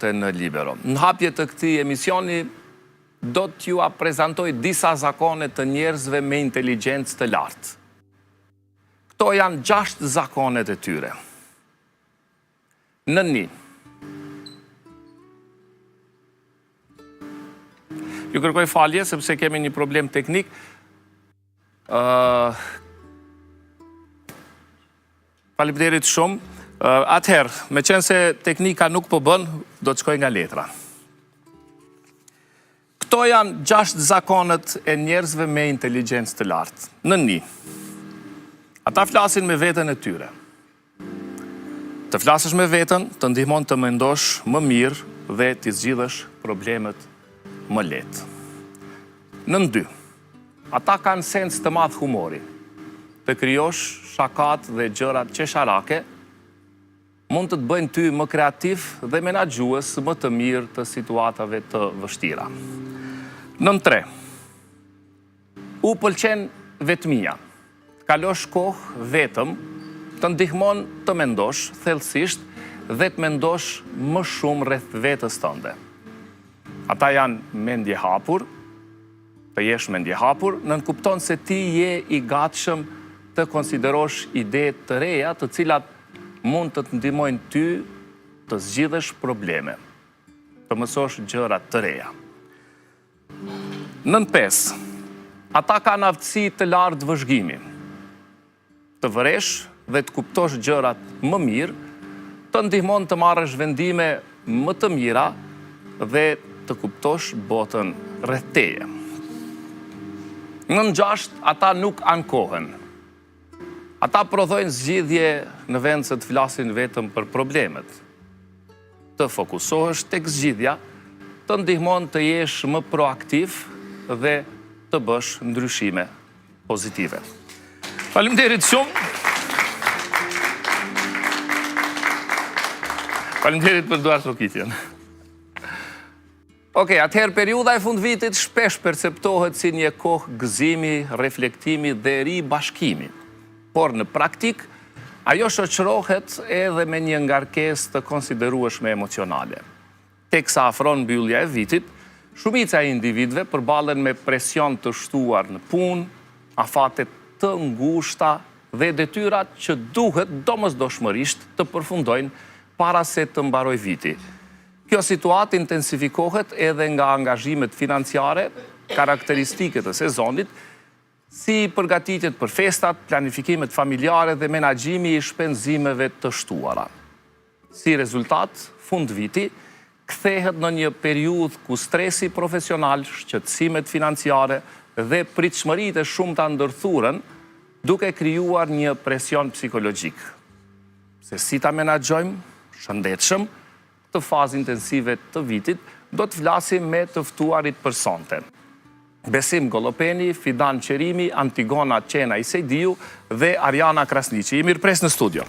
në Libero. Në hapje të këtij emisioni do t'ju prezantoj disa zakone të njerëzve me inteligjencë të lartë. Këto janë 6 zakonet e tyre. Në 1. Ju kërkoj falje sepse kemi një problem teknik. Faleminderit shumë. Atëherë, me qenë se teknika nuk po bën, do të shkoj nga letra. Këto janë 6 zakonet e njerëzve me inteligjencë të lartë. Në 1. Ata flasin me veten e tyre. Të flasësh me veten të ndihmon të mendosh më mirë dhe t'i zgjidhësh problemet më lehtë. Në 2. Ata kanë sens të madh humori. Të krijosh shakat dhe gjërat qesharake mund të të bëjnë ty më kreativ dhe menaxhues më të mirë të situatave të vështira. Në 3. U pëlqen vetmia. Të kalosh kohë vetëm të ndihmon të mendosh thellësisht dhe të mendosh më shumë rreth vetes tënde. Ata janë mendje hapur, të jesh mendje hapur, nënkupton se ti je i gatshëm të konsiderosh ide të reja të cilat mund të të ndihmojnë ty të zgjidhësh probleme, të mësosh gjëra të reja. Në 5. Ata kanë aftësi të lartë vëzhgimi. Të vëresh dhe të kuptosh gjërat më mirë, të ndihmon të marrësh vendime më të mira dhe të kuptosh botën rreth teje. Në 6. Ata nuk ankohen. Ata prodhojnë zgjidhje në vend se të flasin vetëm për problemet. Të fokusohesh tek zgjidhja, të ndihmon të jesh më proaktiv dhe të bësh ndryshime pozitive. Faleminderit shumë. Faleminderit për duar trokitjen. Okej, atëherë periudha e fundvitit shpesh perceptohet si një kohë gëzimi, reflektimi dhe ribashkimi. Por në praktik, ajo shoqërohet edhe me një ngarkesë të konsiderueshme emocionale. Teksa afron mbyllja e vitit, shumica e individëve përballen me presion të shtuar në punë, afate të ngushta dhe detyrat që duhet domosdoshmërisht të përfundojnë para se të mbarojë viti. Kjo situatë intensifikohet edhe nga angazhimet financiare, karakteristike të sezonit, si përgatitjet për festat, planifikimet familjare dhe menaxhimi i shpenzimeve të shtuara. Si rezultat, fund viti kthehet në një periudhë ku stresi profesional, shqetësimet financiare dhe pritshmëritë e shumta ndërthuren, duke krijuar një presion psikologjik. Se si ta menaxhojmë shëndetshëm të fazë intensive të vitit, do të flasim me të ftuarit për sonte. Besim Gollopeni, Fidan Qerimi, Antigona Qena Isejdiu dhe Ariana Krasniqi. I mirëpres në studio.